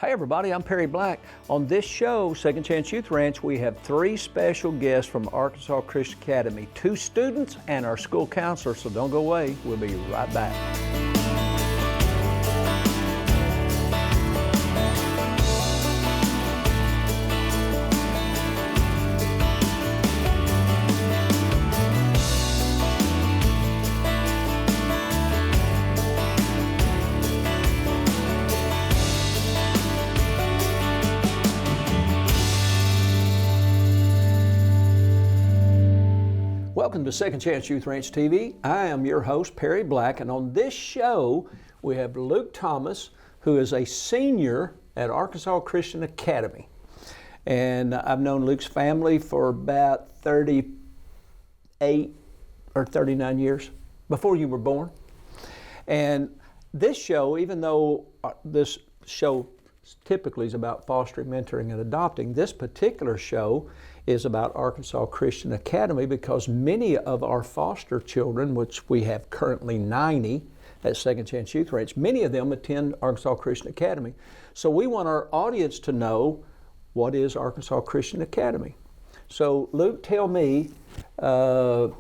Hi everybody, I'm Perry Black. On this show, Second Chance Youth Ranch, we have three special guests from Arkansas Christian Academy, 2 students and our school counselor, so don't go away. We'll be right back. Welcome to Second Chance Youth Ranch TV. I am your host, Perry Black, and on this show, we have Luke Thomas, who is a senior at Arkansas Christian Academy. And I've known Luke's family for about 38 or 39 years, before you were born. And this show, even though this show typically is about fostering, mentoring, and adopting, this particular show is about Arkansas Christian Academy because many of our foster children, which we have currently 90 at Second Chance Youth Ranch, many of them attend Arkansas Christian Academy. So we want our audience to know, what is Arkansas Christian Academy? So Luke, tell me, how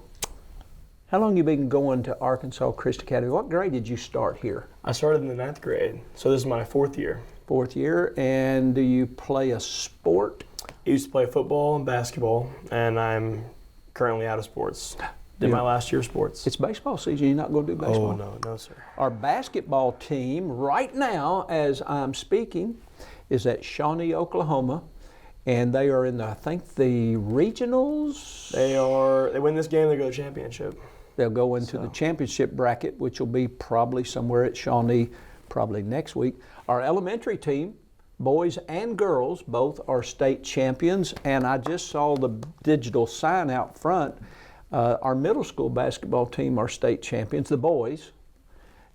long you been going to Arkansas Christian Academy? What grade did you start here? I started in the 9th grade, so this is my 4th year. 4th year, and do you play a sport? I used to play football and basketball, and I'm currently out of sports. Did my last year of sports. It's baseball season. You're not going to do baseball? Oh, no, sir. Our basketball team right now, as I'm speaking, is at Shawnee, Oklahoma, and they are in the, I think, the regionals. They win this game, they go to championship. They'll go into the championship bracket, which will be probably somewhere at Shawnee, probably next week. Our elementary team, boys and girls, both are state champions, and I just saw the digital sign out front. Our middle school basketball team are state champions, the boys,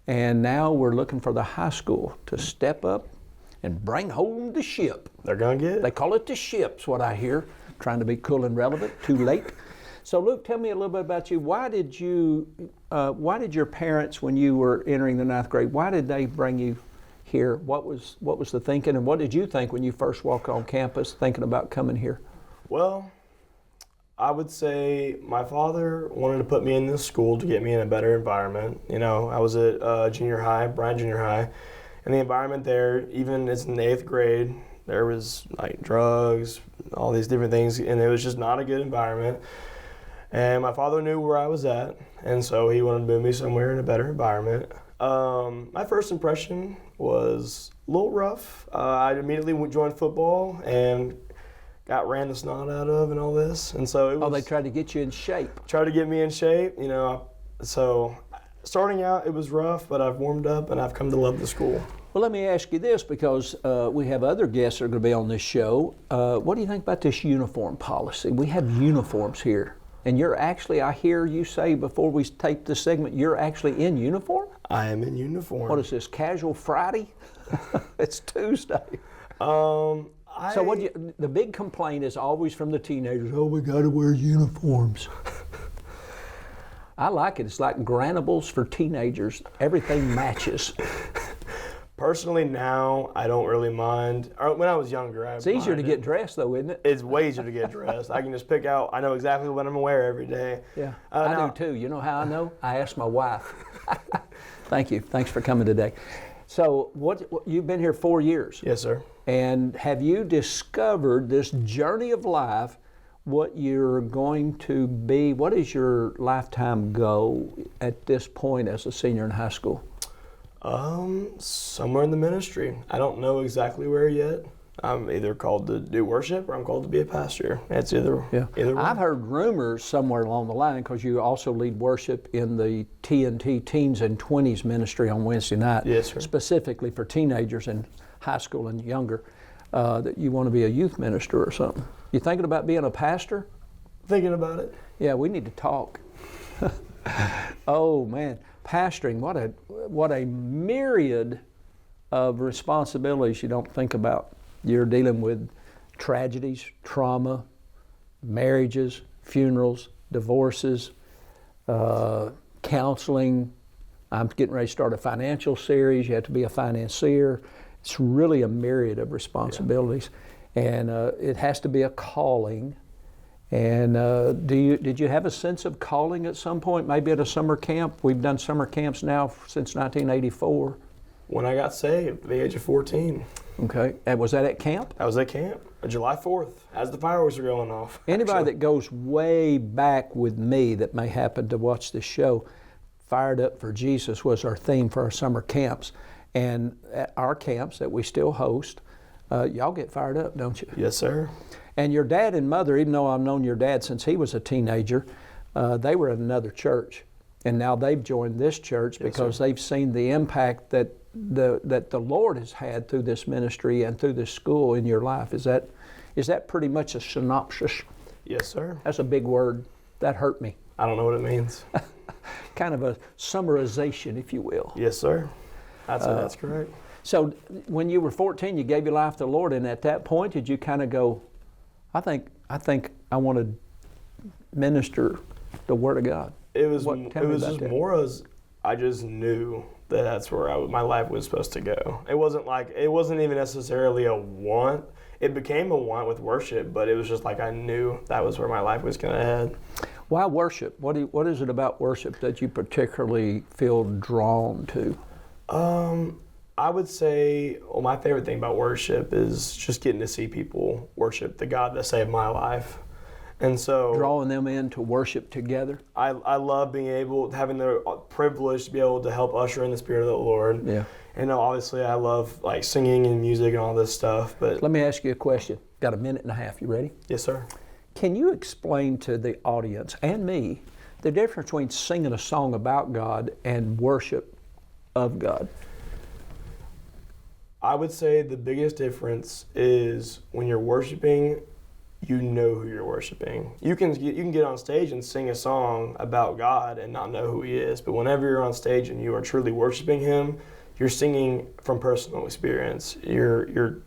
and now we're looking for the high school to step up and bring home the ship. They're going to get it. They call it the ship's what I hear, trying to be cool and relevant, too late. So Luke, tell me a little bit about you. Why did your parents, when you were entering the 9th grade, why did they bring you here? What was the thinking, and what did you think when you first walked on campus thinking about coming here? Well, I would say my father wanted to put me in this school to get me in a better environment. You know, I was at junior high, Bryan Junior High, and the environment there, even it's in the 8th grade, there was like drugs, all these different things, and it was just not a good environment. And my father knew where I was at, and so he wanted to move me somewhere in a better environment. My first impression was a little rough. I immediately joined football and got ran the snot out of and all this. And so it was, they tried to get you in shape. Tried to get me in shape, you know. So starting out, it was rough, but I've warmed up and I've come to love the school. Well, let me ask you this, because we have other guests that are going to be on this show. What do you think about this uniform policy? We have uniforms here. And you're actually, I hear you say before we tape this segment, you're actually in uniform? I am in uniform. What is this, Casual Friday? It's Tuesday. So the big complaint is always from the teenagers, oh, we got to wear uniforms. I like it. It's like Granables for teenagers. Everything matches. Personally, now, I don't really mind. When I was younger, It's easier to get dressed, though, isn't it? It's way easier to get dressed. I can just pick out, I know exactly what I'm going to wear every day. Yeah, I do too. You know how I know? I asked my wife. Thank you. Thanks for coming today. So, what you've been here 4 years. Yes, sir. And have you discovered this journey of life, what you're going to be? What is your lifetime goal at this point as a senior in high school? Somewhere in the ministry. I don't know exactly where yet. I'm either called to do worship or I'm called to be a pastor. It's either one. I've heard rumors somewhere along the line, because you also lead worship in the TNT Teens and 20s ministry on Wednesday night. Yes, sir. Specifically for teenagers in high school and younger, that you want to be a youth minister or something. You thinking about being a pastor? Thinking about it. Yeah, we need to talk. Oh man, pastoring, what a myriad of responsibilities you don't think about. You're dealing with tragedies, trauma, marriages, funerals, divorces, counseling. I'm getting ready to start a financial series. You have to be a financier. It's really a myriad of responsibilities, and it has to be a calling. And did you have a sense of calling at some point, maybe at a summer camp? We've done summer camps now since 1984. When I got saved at the age of 14. Okay, and was that at camp? I was at camp, July 4th, as the fireworks were going off. Anybody that goes way back with me that may happen to watch this show, Fired Up for Jesus was our theme for our summer camps. And at our camps that we still host, y'all get fired up, don't you? Yes, sir. And your dad and mother, even though I've known your dad since he was a teenager, they were at another church. And now they've joined this church because they've seen the impact that the Lord has had through this ministry and through this school in your life. Is that pretty much a synopsis? Yes, sir. That's a big word. That hurt me. I don't know what it means. Kind of a summarization, if you will. Yes, sir. That's correct. So when you were 14, you gave your life to the Lord, and at that point, did you kind of go, I think I want to minister the Word of God? It was just that. more as I just knew that's where my life was supposed to go. It wasn't even necessarily a want. It became a want with worship, but it was just like I knew that was where my life was going to head. Why worship? What is it about worship that you particularly feel drawn to? I would say, my favorite thing about worship is just getting to see people worship the God that saved my life. And so drawing them in to worship together. I love having the privilege to be able to help usher in the Spirit of the Lord. Yeah. And obviously I love like singing and music and all this stuff. But let me ask you a question. Got a minute and a half. You ready? Yes, sir. Can you explain to the audience and me the difference between singing a song about God and worship of God? I would say the biggest difference is when you're worshiping, you know who you're worshiping. You can get on stage and sing a song about God and not know who He is. But whenever you're on stage and you are truly worshiping Him, you're singing from personal experience. You're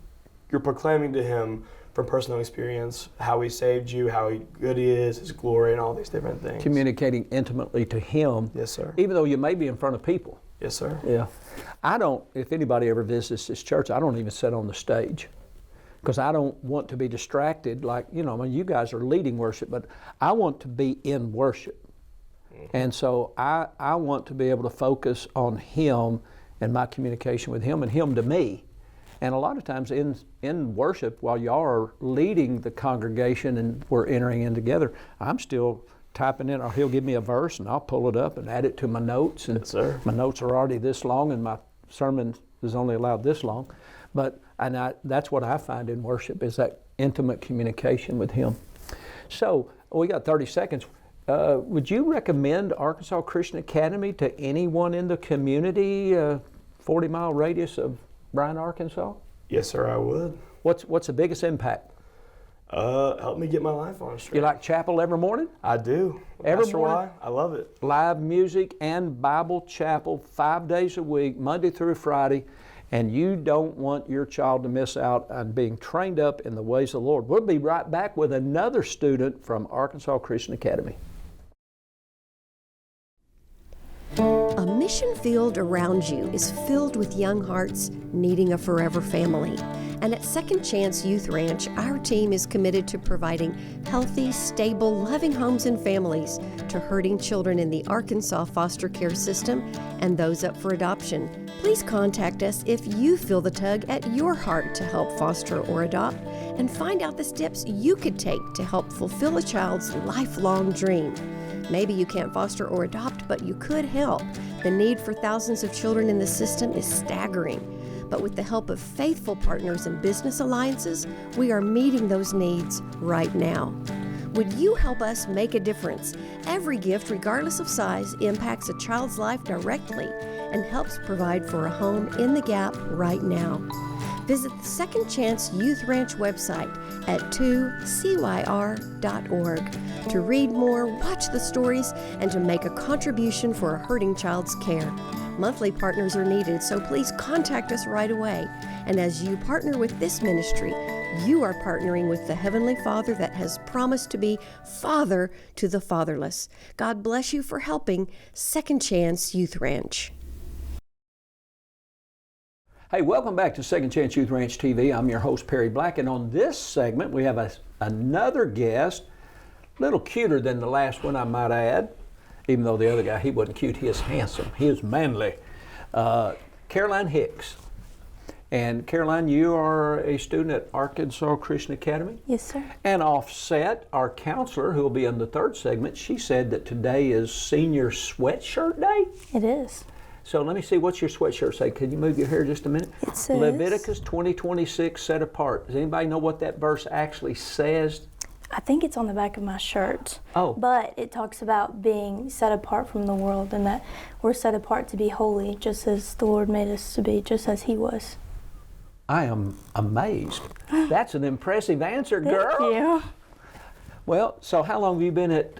proclaiming to Him from personal experience how He saved you, how good He is, His glory, and all these different things. Communicating intimately to Him. Yes, sir. Even though you may be in front of people. Yes, sir. Yeah. If anybody ever visits this church, I don't even sit on the stage because I don't want to be distracted you guys are leading worship, but I want to be in worship. Mm-hmm. And so I want to be able to focus on Him and my communication with Him and Him to me. And a lot of times in worship, while y'all are leading the congregation and we're entering in together, I'm still typing in, or he'll give me a verse and I'll pull it up and add it to my notes. And yes, sir. My notes are already this long and my sermon is only allowed this long. But that's what I find in worship, is that intimate communication with Him. So we got 30 seconds. Would you recommend Arkansas Christian Academy to anyone in the community, 40-mile radius of Bryan, Arkansas? Yes, sir, I would. What's the biggest impact? Help me get my life on straight. You like chapel every morning? I do. Every Pastor morning? Y, I love it. Live music and Bible chapel 5 days a week, Monday through Friday, and you don't want your child to miss out on being trained up in the ways of the Lord. We'll be right back with another student from Arkansas Christian Academy. A mission field around you is filled with young hearts needing a forever family. And at Second Chance Youth Ranch, our team is committed to providing healthy, stable, loving homes and families to hurting children in the Arkansas foster care system and those up for adoption. Please contact us if you feel the tug at your heart to help foster or adopt, and find out the steps you could take to help fulfill a child's lifelong dream. Maybe you can't foster or adopt, but you could help. The need for thousands of children in the system is staggering. But with the help of faithful partners and business alliances, we are meeting those needs right now. Would you help us make a difference? Every gift, regardless of size, impacts a child's life directly and helps provide for a home in the gap right now. Visit the Second Chance Youth Ranch website at 2CYR.org to read more, watch the stories, and to make a contribution for a hurting child's care. Monthly partners are needed, so please contact us right away. And as you partner with this ministry, you are partnering with the Heavenly Father that has promised to be Father to the fatherless. God bless you for helping Second Chance Youth Ranch. Hey, welcome back to Second Chance Youth Ranch TV. I'm your host, Perry Black, and on this segment, we have another guest, a little cuter than the last one, I might add, even though the other guy, he wasn't cute, he is handsome, he is manly. Caroline Hicks. And Caroline, you are a student at Arkansas Christian Academy? Yes, sir. And Offset, our counselor, who will be in the third segment, she said that today is Senior Sweatshirt Day? It is. So let me see, what's your sweatshirt say? Can you move your hair just a minute? It says Leviticus 20:26, set apart. Does anybody know what that verse actually says? I think it's on the back of my shirt. Oh. But it talks about being set apart from the world and that we're set apart to be holy, just as the Lord made us to be, just as He was. I am amazed. That's an impressive answer, girl. Thank you. Well, so how long have you been at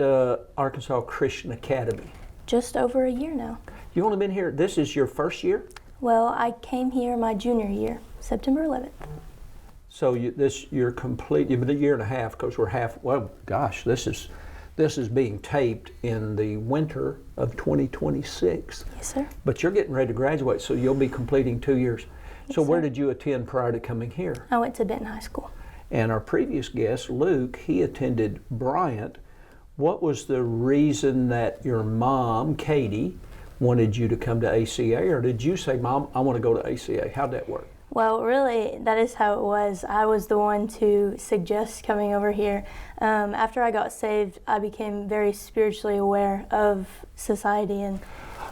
Arkansas Christian Academy? Just over a year now. You've only been here, this is your first year? Well, I came here my junior year, September 11th. So you're complete, you've been a year and a half, because we're half, well, gosh, this is being taped in the winter of 2026. Yes, sir. But you're getting ready to graduate, so you'll be completing 2 years. Yes, so where sir. did you attend prior to coming here? I went to Benton High School. And our previous guest, Luke, he attended Bryant. What was the reason that your mom, Katie, wanted you to come to ACA, or did you say, Mom, I want to go to ACA? How'd that work? Well, really, that is how it was. I was the one to suggest coming over here. After I got saved, I became very spiritually aware of society and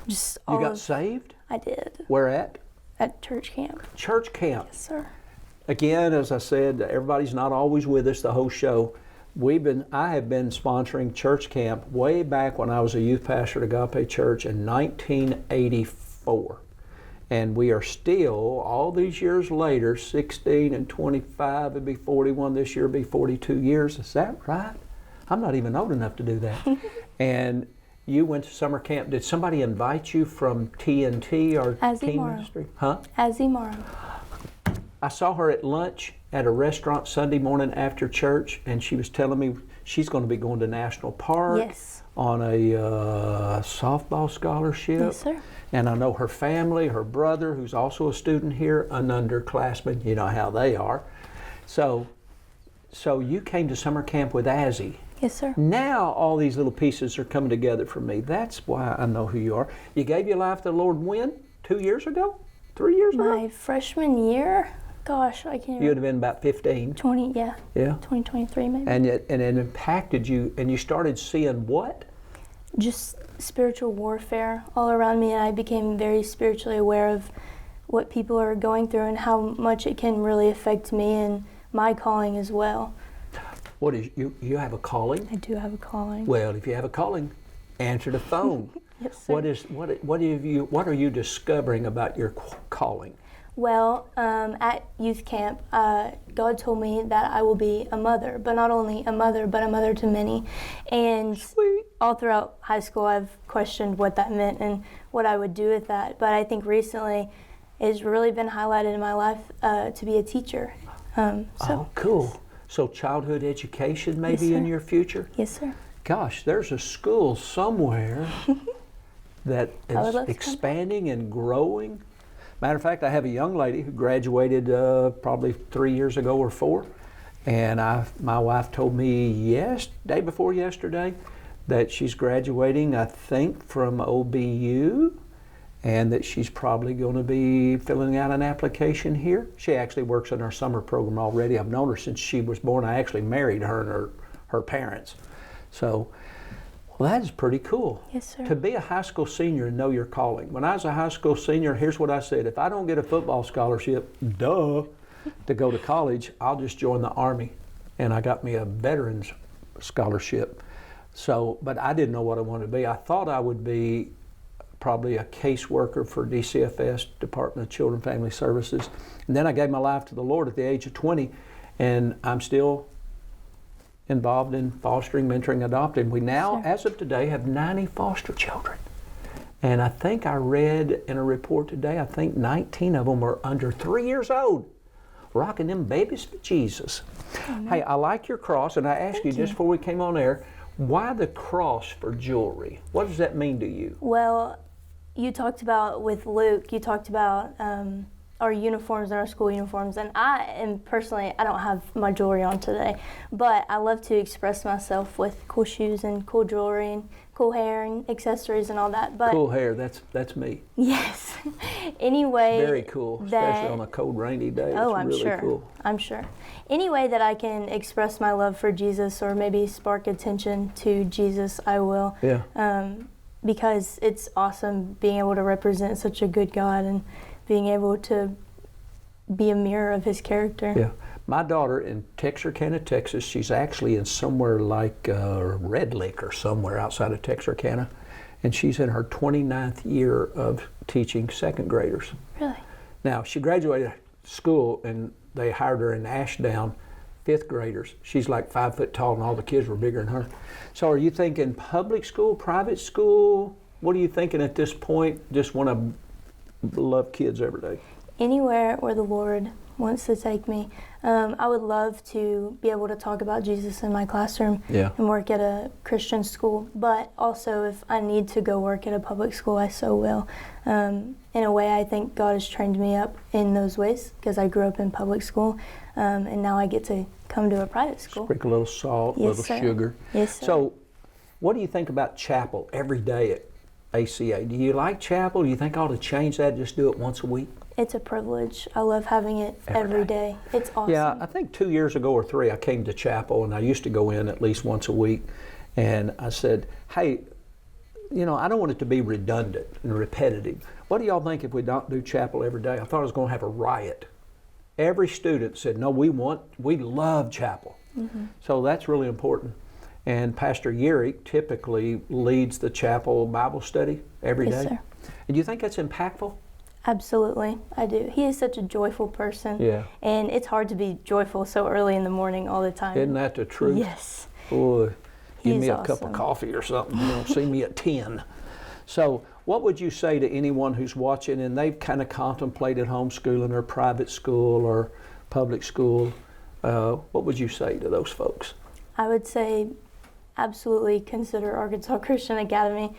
just all You got of- saved? I did. Where at? At church camp. Church camp. Yes, sir. Again, as I said, everybody's not always with us the whole show. I have been sponsoring church camp way back when I was a youth pastor at Agape Church in 1984. And we are still, all these years later, 16 and 25, it'd be 41 this year, it'd be 42 years. Is that right? I'm not even old enough to do that. And you went to summer camp. Did somebody invite you from TNT or Teen Morrow. Ministry? Huh? Azimara. I saw her at lunch at a restaurant Sunday morning after church, and she was telling me she's going to be going to National Park Yes. on a softball scholarship. Yes, sir. And I know her family, her brother, who's also a student here, an underclassman. You know how they are. So you came to summer camp with Azzy. Yes, sir. Now all these little pieces are coming together for me. That's why I know who you are. You gave your life to the Lord when? 2 years ago? 3 years ago? My freshman year, gosh, I can't You would have been about 15. 20, yeah. Yeah. 2023 maybe. And it impacted you, and you started seeing what? Just spiritual warfare all around me, and I became very spiritually aware of what people are going through and how much it can really affect me and my calling as well. What is you have a calling? I do have a calling. Well, if you have a calling, answer the phone. Yes, sir. What are you discovering about your calling? Well, at youth camp, God told me that I will be a mother, but not only a mother, but a mother to many. And Sweet. all throughout high school, I've questioned what that meant and what I would do with that. But I think recently, it's really been highlighted in my life to be a teacher. Oh, cool. So childhood education maybe Yes, in sir. your future? Yes, sir. Gosh, there's a school somewhere that I would is love to come. expanding and growing. Matter of fact, I have a young lady who graduated probably 3 years ago or 4, and my wife told me day before yesterday that she's graduating, I think, from OBU, and that she's probably going to be filling out an application here. She actually works in our summer program already. I've known her since she was born. I actually married her and her parents. So, well, that is pretty cool. Yes, sir. To be a high school senior and know your calling. When I was a high school senior, here's what I said. If I don't get a football scholarship, to go to college, I'll just join the Army. And I got me a veterans scholarship. So, but I didn't know what I wanted to be. I thought I would be probably a caseworker for DCFS, Department of Children and Family Services. And then I gave my life to the Lord at the age of 20, and I'm still involved in fostering, mentoring, adopting. We now, Sure. as of today, have 90 foster children. And I think I read in a report today, I think 19 of them are under 3 years old, rocking them babies for Jesus. Hey, I like your cross, and I asked you just before we came on air, why the cross for jewelry? What does that mean to you? Well, you talked about with Luke, you talked about our uniforms and our school uniforms. And I am personally, I don't have my jewelry on today, but I love to express myself with cool shoes and cool jewelry and cool hair and accessories and all that. But Cool hair, that's me. yes. Anyway, Very cool, especially on a cold, rainy day. Oh, It's I'm really sure. cool. I'm sure. Any way that I can express my love for Jesus or maybe spark attention to Jesus, I will. Yeah. Because it's awesome being able to represent such a good God and being able to be a mirror of his character. Yeah. My daughter in Texarkana, Texas, she's actually in somewhere like Red Lick or somewhere outside of Texarkana, and she's in her 29th year of teaching second graders. Really? Now, she graduated school and they hired her in Ashdown, fifth graders. She's like 5 foot tall and all the kids were bigger than her. So are you thinking public school, private school? What are you thinking at this point? Just want to love kids every day? Anywhere where the Lord wants to take me. I would love to be able to talk about Jesus in my classroom Yeah. and work at a Christian school, but also if I need to go work at a public school, I so will. In a way, I think God has trained me up in those ways because I grew up in public school, and now I get to come to a private school. Sprinkle a little salt, a Yes, little sir. sugar. Yes, sir. So what do you think about chapel every day at ACA? Do you like chapel? Do you think I ought to change that, just do it once a week? It's a privilege. I love having it every day. It's awesome. Yeah, I think 2 years ago or 3, I came to chapel, and I used to go in at least once a week. And I said, hey, you know, I don't want it to be redundant and repetitive. What do y'all think if we don't do chapel every day? I thought I was going to have a riot. Every student said, no, we love chapel. Mm-hmm. So that's really important. And Pastor Yerrick typically leads the chapel Bible study every day. Yes, sir. And do you think that's impactful? Absolutely, I do. He is such a joyful person. Yeah. And it's hard to be joyful so early in the morning all the time. Isn't that the truth? Yes. Boy, give He's me a cup of awesome. coffee or something. You don't see me at 10. So what would you say to anyone who's watching and they've kind of contemplated homeschooling or private school or public school? What would you say to those folks? I would say absolutely consider Arkansas Christian Academy.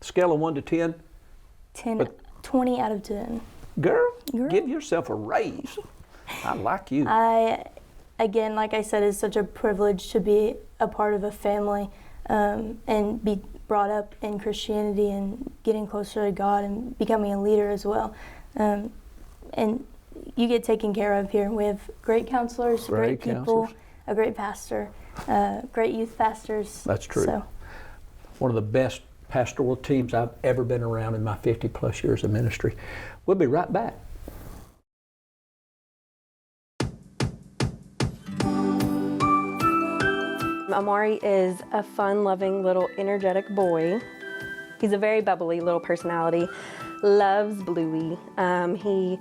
Scale of 1 to 10? 20 out of 10. Girl, Girl. give yourself a raise. I like you. Again, like I said, it's such a privilege to be a part of a family and be brought up in Christianity and getting closer to God and becoming a leader as well. And you get taken care of here. We have great counselors, great people, counselors. a great pastor, great youth pastors. That's true. So, One of the best pastoral teams I've ever been around in my 50 plus years of ministry. We'll be right back. Amari is a fun-loving little energetic boy. He's a very bubbly little personality, loves Bluey. He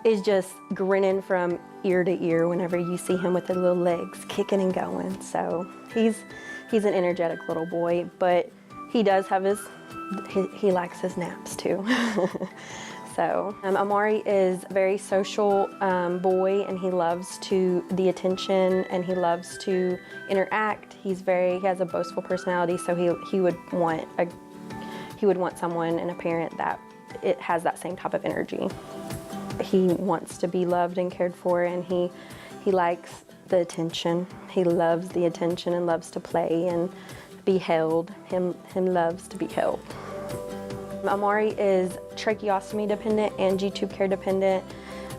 is just grinning from ear to ear whenever you see him with his little legs kicking and going. So he's an energetic little boy, but he does have he likes his naps too. So Amari is a very social boy, and he loves the attention, and he loves to interact. He has a boastful personality, so he would want someone and a parent that it has that same type of energy. He wants to be loved and cared for, and he likes the attention. He loves the attention and loves to play and be held. Him loves to be held. Amari is tracheostomy dependent and G-tube care dependent.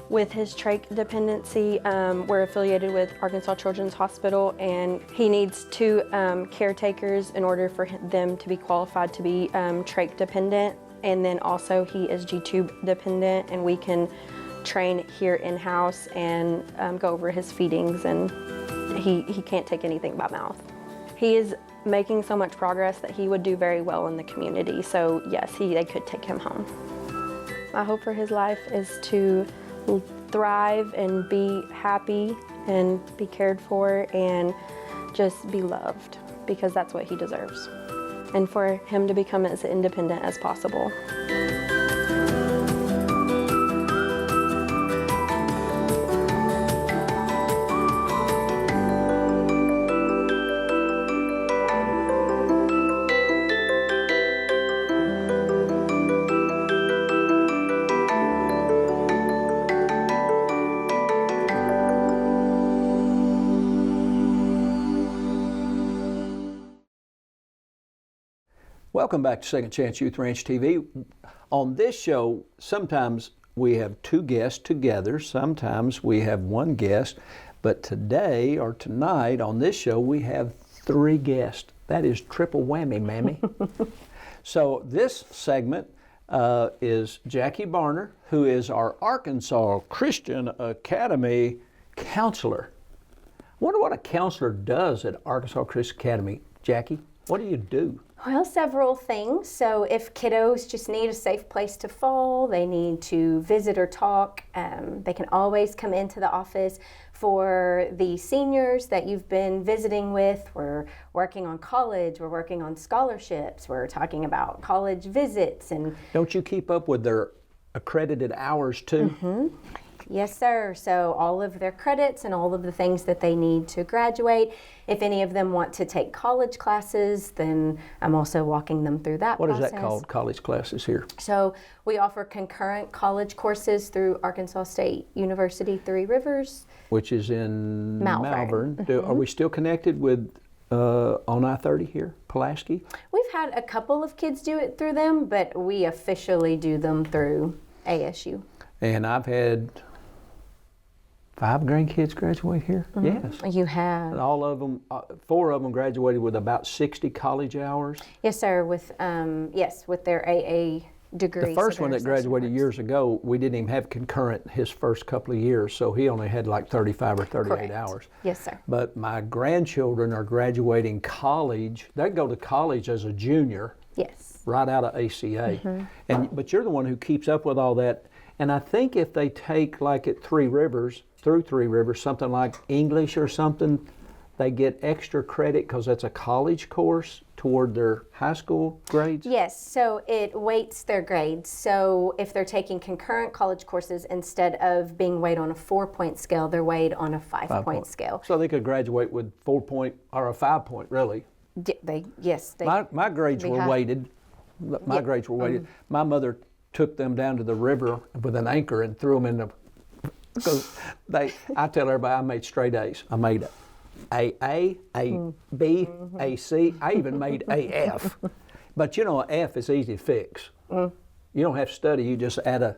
With his trach dependency, we're affiliated with Arkansas Children's Hospital, and he needs 2 caretakers in order for them to be qualified to be trach dependent. And then also he is G-tube dependent, and we can train here in-house and go over his feedings, and he can't take anything by mouth. He is making so much progress that he would do very well in the community. So yes, they could take him home. My hope for his life is to thrive and be happy and be cared for and just be loved, because that's what he deserves. And for him to become as independent as possible. Welcome back to Second Chance Youth Ranch TV. On this show, sometimes we have two guests together, sometimes we have one guest, but today or tonight on this show we have three guests. That is triple whammy, mammy. So this segment is Jackie Barner, who is our Arkansas Christian Academy counselor. I wonder what a counselor does at Arkansas Christian Academy. Jackie, what do you do? Well, several things. So if kiddos just need a safe place to fall, they need to visit or talk, they can always come into the office. For the seniors that you've been visiting with, we're working on college, we're working on scholarships, we're talking about college visits. And don't you keep up with their accredited hours too? Mm-hmm. Yes, sir. So all of their credits and all of the things that they need to graduate. If any of them want to take college classes, then I'm also walking them through that process. What is that called, college classes here? So we offer concurrent college courses through Arkansas State University, Three Rivers. Which is in Malvern. Mm-hmm. Are we still connected with on I-30 here, Pulaski? We've had a couple of kids do it through them, but we officially do them through ASU. And I've had 5 grandkids graduate here. Mm-hmm. Yes. You have. And all of them, 4 of them graduated with about 60 college hours. Yes, sir. With with their AA degree. The first one that graduated years ago, we didn't even have concurrent his first couple of years, so he only had like 35 or 38 Correct. hours. Yes, sir. But my grandchildren are graduating college. They go to college as a junior. Yes. Right out of ACA. But you're the one who keeps up with all that. And I think if they take, like at Three Rivers, something like English or something, they get extra credit because that's a college course toward their high school grades? Yes, so it weights their grades. So if they're taking concurrent college courses, instead of being weighed on a 4-point scale, they're weighed on a 5-point scale. So they could graduate with 4-point or a 5-point, really? Yes. My grades were weighted. My grades were weighted. My mother took them down to the river with an anchor and threw them in the. Because I tell everybody I made straight A's. I made a B, a C. I even made a F. But you know, an F is easy to fix. You don't have to study. You just add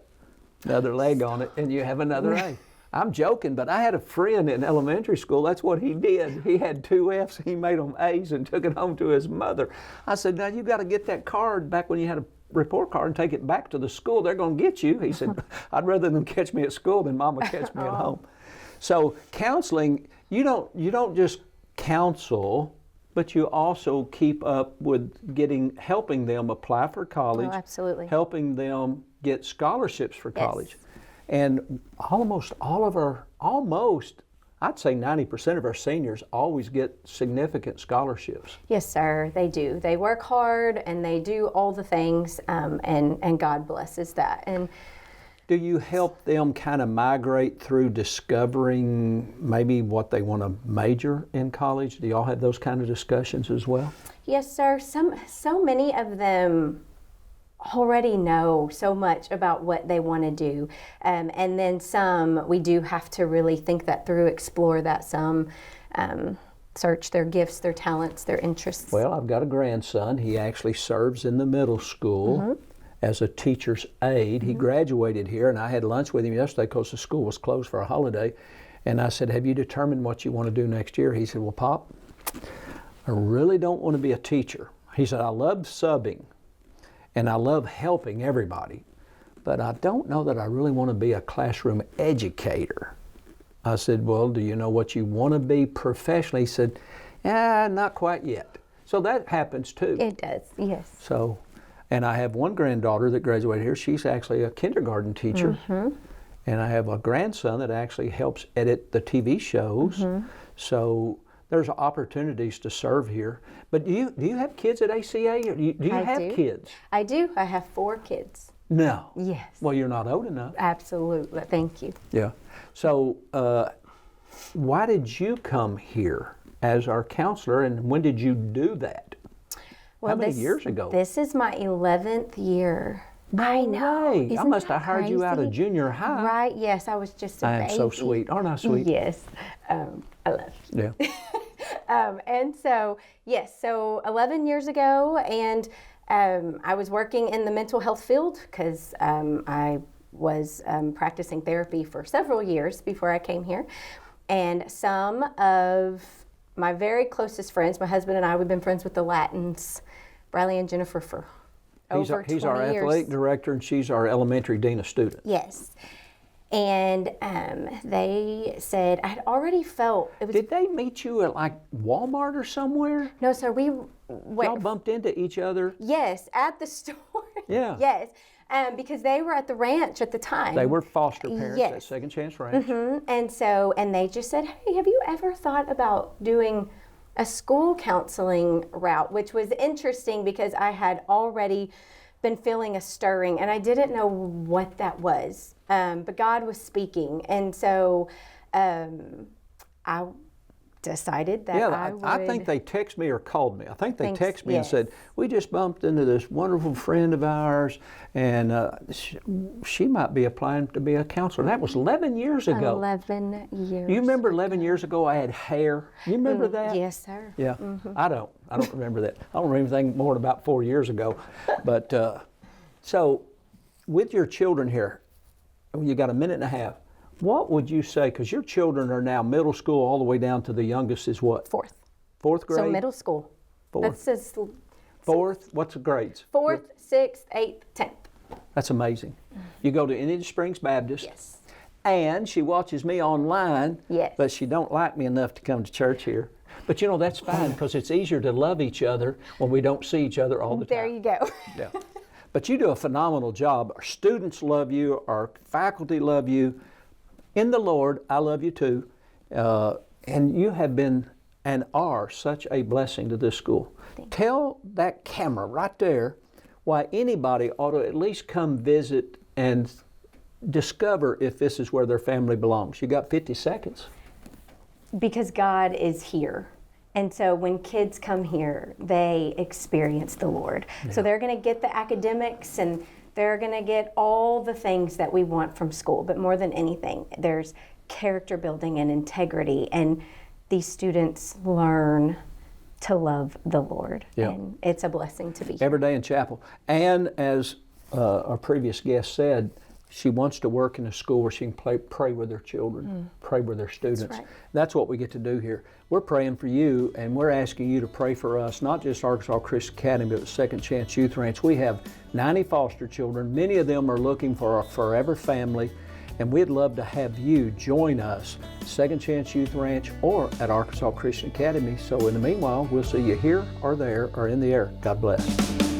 another leg on it, and you have another A. I'm joking, but I had a friend in elementary school. That's what he did. He had 2 F's. He made them A's and took it home to his mother. I said, "Now you got to get that card back when you had a report card and take it back to the school. They're going to get you." He said, "I'd rather them catch me at school than Mama catch me at home." So counseling, you don't just counsel, but you also keep up with helping them apply for college. Oh, absolutely. Helping them get scholarships for college. Yes. And almost, I'd say 90% of our seniors always get significant scholarships. Yes, sir, they do. They work hard and they do all the things, and God blesses that. And do you help them kind of migrate through discovering maybe what they want to major in college? Do y'all have those kind of discussions as well? Yes, sir. So many of them already know so much about what they want to do, and then some we do have to really think that through, explore that some, search their gifts, their talents, their interests. Well, I've got a grandson. He actually serves in the middle school as a teacher's aide. He graduated here, and I had lunch with him yesterday because the school was closed for a holiday, and I said, "Have you determined what you want to do next year?" He said, "Well, Pop, I really don't want to be a teacher." He said, "I love subbing and I love helping everybody, but I don't know that I really want to be a classroom educator." I said, "Well, do you know what you want to be professionally?" He said, "Not quite yet." So that happens too. It does, yes. So, and I have one granddaughter that graduated here. She's actually a kindergarten teacher. And I have a grandson that actually helps edit the TV shows. So there's opportunities to serve here. But do you have kids at ACA? Or do you have kids? I do. I have 4 kids. No. Yes. Well, you're not old enough. Absolutely. Thank you. Yeah. So why did you come here as our counselor, and when did you do that? Well, how many years ago? This is my 11th year. I know. I must have hired you out of junior high. Right, yes, I was just a baby. I am so sweet. Aren't I sweet? Yes, I love you. Yeah. And so, yes, so 11 years ago, and I was working in the mental health field because I was practicing therapy for several years before I came here. And some of my very closest friends, my husband and I, we've been friends with the Latins, Bradley and Jennifer, for over 20 years. He's our athletic director, and she's our elementary dean of students. Yes. And they said, I had already felt it was. Did they meet you at like Walmart or somewhere? No, sir. We Y'all bumped into each other? Yes, at the store. Yeah. Yes, because they were at the ranch at the time. They were foster parents at Yes. Second Chance Ranch. And they just said, hey, have you ever thought about doing a school counseling route? Which was interesting because I had already been feeling a stirring, and I didn't know what that was. But God was speaking, and so I decided that I would. I think they texted me or called me. I think they texted me yes. and said, we just bumped into this wonderful friend of ours, and she might be applying to be a counselor. That was 11 years ago. 11 years. You remember 11 years ago I had hair? You remember that? Yes, sir. Yeah, I don't remember that. I don't remember anything more than about 4 years ago. But so with your children here, you got a minute and a half. What would you say, because your children are now middle school all the way down to the youngest is what? Fourth grade? So middle school. Fourth. That says Fourth? What's the grades? 4th, 6th, 8th, 10th. That's amazing. You go to Indian Springs Baptist. Yes. And she watches me online. Yes. But she don't like me enough to come to church here. But you know, that's fine because it's easier to love each other when we don't see each other all the time. There you go. Yeah. But you do a phenomenal job. Our students love you. Our faculty love you. In the Lord, I love you too. And you have been and are such a blessing to this school. Tell that camera right there why anybody ought to at least come visit and discover if this is where their family belongs. You got 50 seconds. Because God is here. And so when kids come here, they experience the Lord. Yeah. So they're going to get the academics and they're going to get all the things that we want from school. But more than anything, there's character building and integrity. And these students learn to love the Lord. Yeah. And it's a blessing to be here. Every day in chapel. And as our previous guest said, she wants to work in a school where she can pray with her children, pray with their students. That's right. That's what we get to do here. We're praying for you, and we're asking you to pray for us, not just Arkansas Christian Academy, but Second Chance Youth Ranch. We have 90 foster children. Many of them are looking for a forever family, and we'd love to have you join us, Second Chance Youth Ranch or at Arkansas Christian Academy. So in the meanwhile, we'll see you here or there or in the air. God bless.